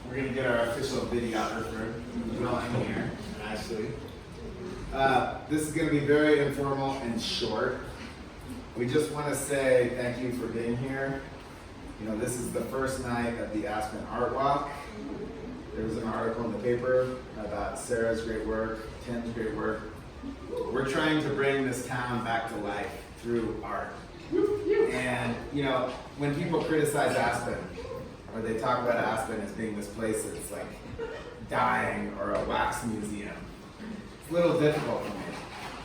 we're going to get our official videographer, Nolan here, and Ashley. This is going to be very informal and short. We just want to say thank you for being here. You know, this is the first night of the Aspen Art Walk. There was an article in the paper about Sarah's great work, Tim's great work. We're trying to bring this town back to life through art. And, you know, when people criticize Aspen, or they talk about Aspen as being this place that's like dying or a wax museum, it's a little difficult for me.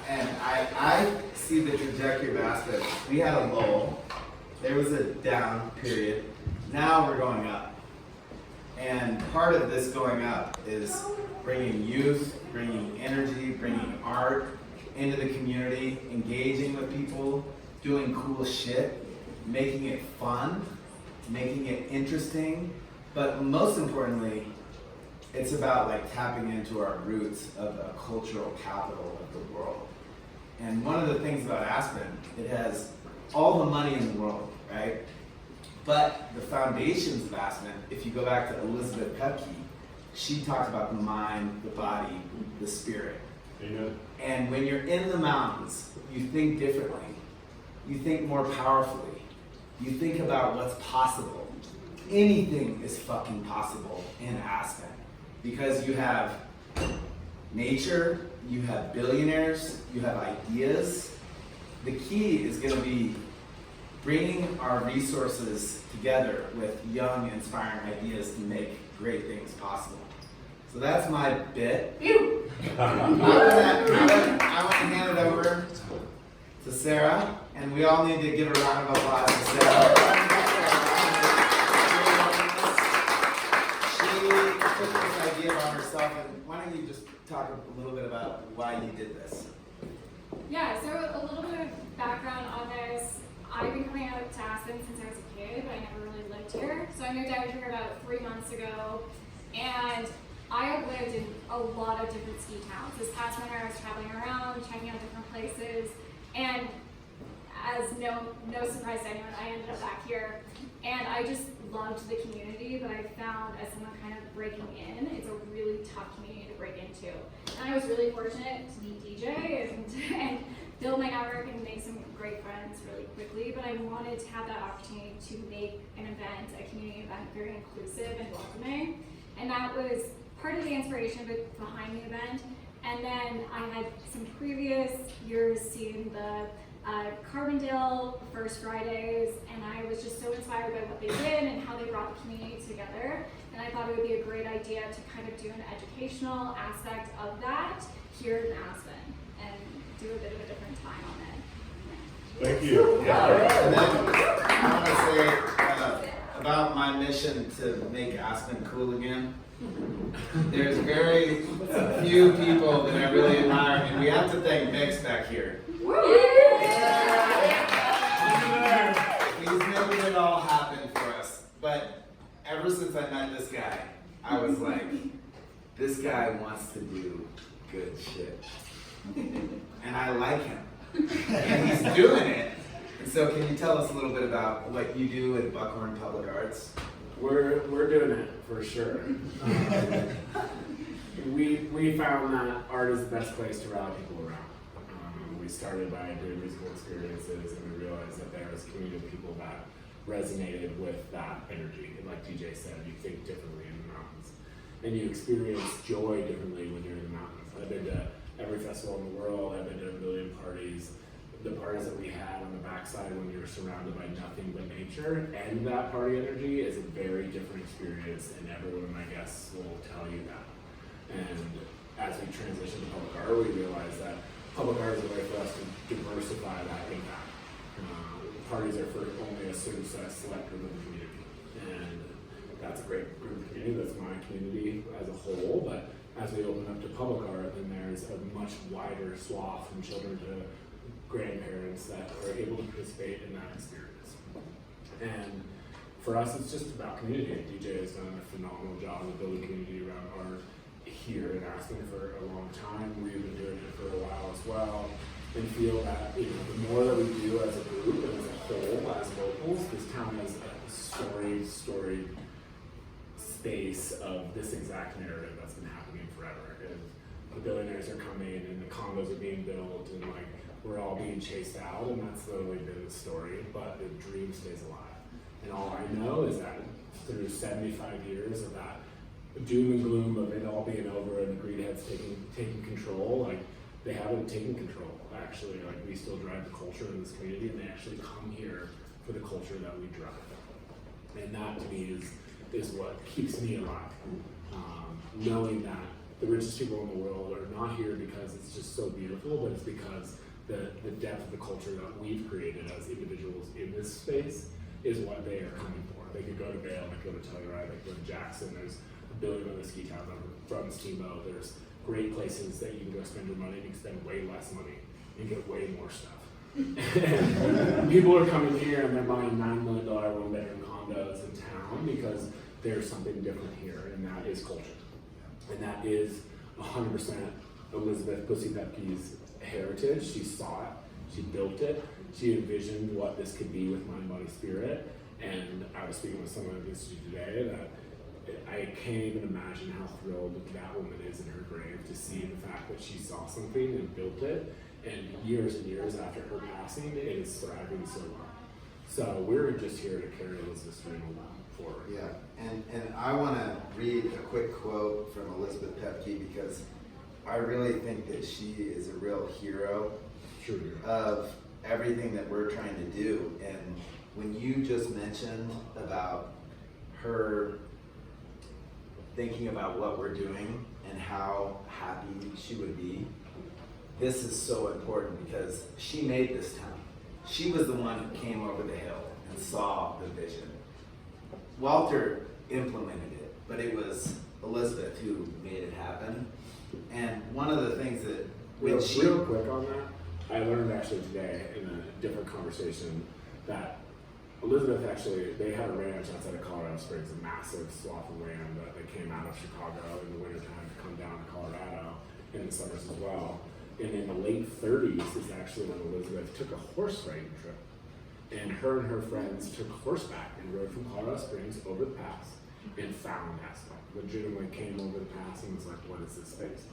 And I see the trajectory of Aspen. We had a lull. There was a down period. Now we're going up. And part of this going up is bringing youth, bringing energy, bringing art into the community, engaging with people, doing cool shit, making it fun, making it interesting, but most importantly, it's about like tapping into our roots of the cultural capital of the world. And one of the things about Aspen, it has all the money in the world, right? But the foundations of Aspen, if you go back to Elizabeth Pepke, she talked about the mind, the body, the spirit. Amen. And when you're in the mountains, you think differently. You think more powerfully. You think about what's possible. Anything is fucking possible in Aspen because you have nature, you have billionaires, you have ideas. The key is going to be bringing our resources together with young, inspiring ideas to make great things possible. So that's my bit. I want to hand it over to Sarah, and we all need to give a round of applause to Sarah. She took this idea on herself, and why don't you just talk a little bit about why you did this? Yeah, so a little bit of background on this. I've been coming out to Aspen since I was a kid, but I never really lived here. So I moved out here about 3 months ago, and I have lived in a lot of different ski towns. This past winter I was traveling around, checking out different places, and as no surprise to anyone, I ended up back here. And I just loved the community, but I found as someone kind of breaking in, it's a really tough community to break into. And I was really fortunate to meet DJ and build my network and make some great friends really quickly, but I wanted to have that opportunity to make an event, a community event, very inclusive and welcoming. And that was part of the inspiration behind the event. And then I had some previous years seeing the Carbondale First Fridays, and I was just so inspired by what they did and how they brought the community together. And I thought it would be a great idea to kind of do an educational aspect of that here in Aspen and do a bit of a different time on it. Thank you. Yeah. And then I want to say about my mission to make Aspen cool again. There's very few people that I really admire, and we have to thank Mix back here. He's making it all happen for us. But ever since I met this guy, I was like, this guy wants to do good shit. And I like him. And he's doing it. And so can you tell us a little bit about what you do at Buckhorn Public Arts? We're doing it for sure. We found that art is the best place to rally people around. We started by doing musical experiences, and we realized that there was a community of people that resonated with that energy. And like DJ said, you think differently in the mountains, and you experience joy differently when you're in the mountains. I've been to every festival in the world. I've been to a million parties. The parties that we had on the backside when you're surrounded by nothing but nature and that party energy is a very different experience, and every one of my guests will tell you that. And as we transition to public art, we realize that public art is a way for us to diversify that impact. Parties are for only a certain select group of the community, and that's a great group of community. That's my community as a whole, but as we open up to public art, then there's a much wider swath from children to grandparents that are able to participate in that experience. And for us, it's just about community. DJ has done a phenomenal job of building community around art here in Aspen for a long time. We've been doing it for a while as well, and feel that the more that we do as a group and as a whole, as locals, this town is a storied space of this exact narrative that's been happening forever. And the billionaires are coming and the condos are being built and like we're all being chased out, and that's literally been the story, but the dream stays alive. And all I know is that through 75 years of that doom and gloom of it all being over and the greedheads taking control, like they haven't taken control. Actually, like we still drive the culture in this community, and they actually come here for the culture that we drive. And that to me is what keeps me alive. Knowing that the richest people in the world are not here because it's just so beautiful, but it's because the depth of the culture that we've created as individuals in this space is what they are coming for. They could go to Vail, they could go to Telluride, they could go to Jackson. There's a billion other ski towns from Steamboat. There's great places that you can go spend your money and you can spend way less money and get way more stuff. And people are coming here and they're buying $9 million one-bedroom condos in town because there's something different here, and that is culture. And that is 100% Elizabeth Pussy Pepke's heritage. She saw it, she built it, she envisioned what this could be with Mind, Body, Spirit. And I was speaking with someone at the Institute today that I can't even imagine how thrilled that woman is in her grave to see the fact that she saw something and built it, and years after her passing, it is thriving so well. So we're just here to carry Elizabeth's dream forward. Yeah, and I want to read a quick quote from Elizabeth Pepke because I really think that she is a real hero of everything that we're trying to do. And when you just mentioned about her thinking about what we're doing and how happy she would be, this is so important because she made this town. She was the one who came over the hill and saw the vision. Walter implemented it, but it was Elizabeth who made it happen. And one of the things that real quick on that, I learned actually today in a different conversation that Elizabeth actually, they had a ranch outside of Colorado Springs, a massive swath of land that they came out of Chicago in the wintertime to come down to Colorado in the summers as well. And in the late 30s is actually when Elizabeth took a horse riding trip. And her friends took horseback and rode from Colorado Springs over the pass and found Aspen. Legitimately came over the pass and was like, what is this space?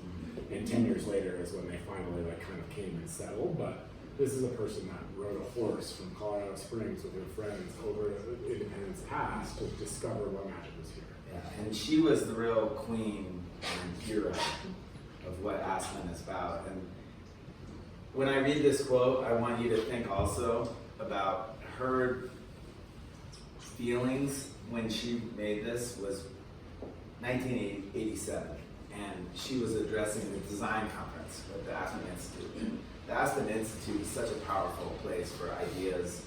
And 10 years later is when they finally like kind of came and settled. But this is a person that rode a horse from Colorado Springs with her friends over Independence Pass to discover what magic was here. Yeah, and she was the real queen and hero of what Aspen is about. And when I read this quote, I want you to think also about her feelings when she made this was 1987, and she was addressing the design conference at the Aspen Institute. The Aspen Institute is such a powerful place for ideas,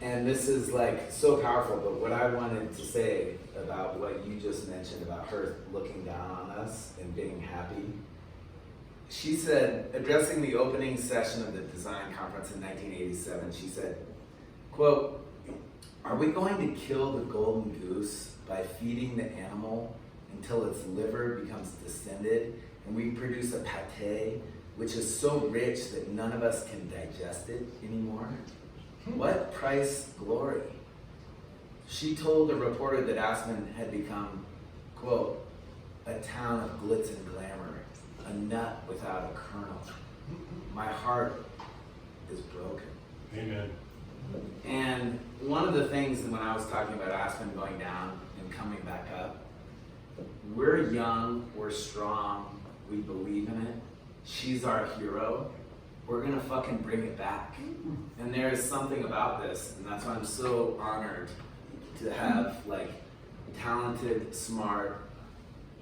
and this is like so powerful. But what I wanted to say about what you just mentioned about her looking down on us and being happy, she said, addressing the opening session of the design conference in 1987, she said, quote, "Are we going to kill the golden goose by feeding the animal until its liver becomes distended and we produce a pate which is so rich that none of us can digest it anymore? What price glory?" She told a reporter that Aspen had become, quote, "a town of glitz and glamour, a nut without a kernel. My heart is broken." Amen. And one of the things when I was talking about Aspen going down and coming back up, we're young, we're strong, we believe in it. She's our hero. We're gonna fucking bring it back. And there is something about this, and that's why I'm so honored to have like talented, smart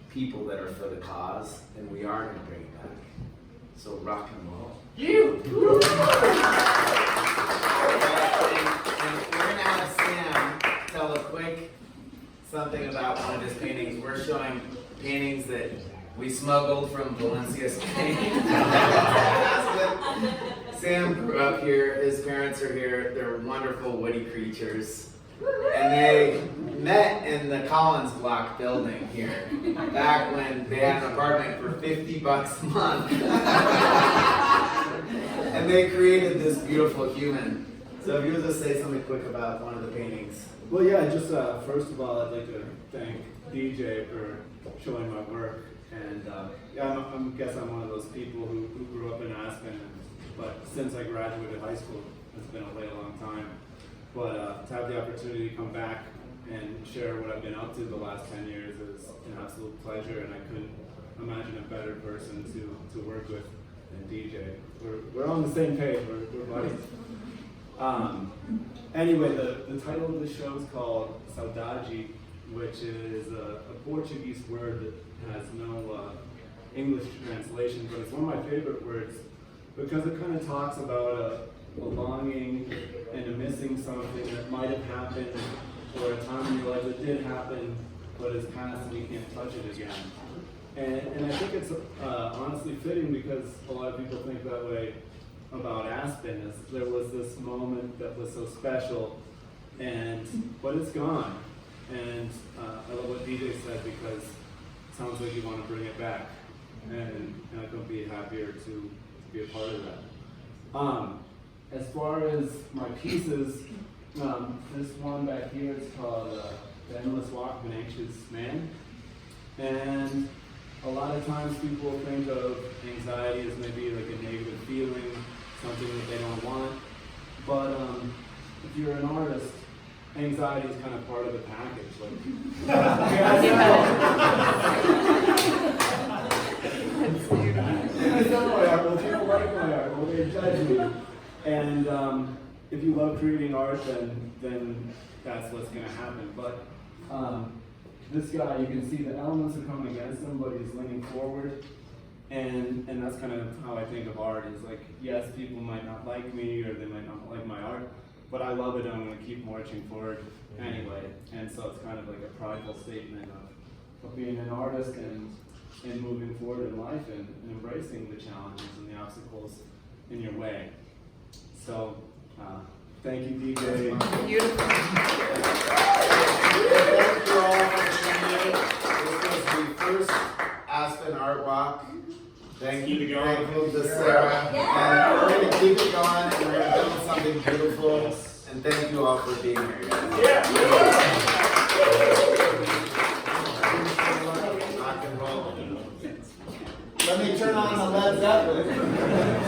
people that are for the cause, and we are gonna bring it back. So rock and roll. And we're gonna have Sam tell a quick something about one of his paintings. We're showing paintings that we smuggled from Valencia, Spain. Sam grew up here, his parents are here, they're wonderful woody creatures. And they met in the Collins Block building here, back when they had an apartment for $50 a month. And they created this beautiful human. So So if you would just say something quick about one of the paintings. Well, yeah, just first of all, I'd like to thank DJ for showing my work. And yeah, I guess I'm one of those people who grew up in Aspen, but since I graduated high school, it's been a long time. But to have the opportunity to come back and share what I've been up to the last 10 years is an absolute pleasure, and I couldn't imagine a better person to work with than DJ. We're on the same page, we're buddies. Anyway, the title of the show is called Saudade, which is a Portuguese word that has no English translation, but it's one of my favorite words because it kind of talks about a longing and a missing something that might have happened, or a time in your life that did happen, but is past and you can't touch it again. And I think it's honestly fitting because a lot of people think that way about Aspen, is there was this moment that was so special, but it's gone. And I love what DJ said because it sounds like you want to bring it back, and I couldn't be happier to be a part of that. As far as my pieces, this one back here is called The Endless Walk of an Anxious Man. And a lot of times people think of anxiety as maybe like a negative feeling, something that they don't want. But if you're an artist, anxiety is kind of part of the package. Well, people like my art, well, they judge me. And if you love creating art, then that's what's going to happen. But this guy, you can see the elements are coming against him, but he's leaning forward. And that's kind of how I think of art, is like, yes, people might not like me or they might not like my art, but I love it and I'm going to keep marching forward anyway. And so it's kind of like a prideful statement of being an artist and moving forward in life and embracing the challenges and the obstacles in your way. So, thank you, DJ. Beautiful. Thank you all for tuning in. This was the first Aspen Art Walk. Thank you to Sarah. And we're going to keep it going, and we're going to build something beautiful. And thank you all for being here, guys. Rock and roll. Let me turn on the Led Zeppelin.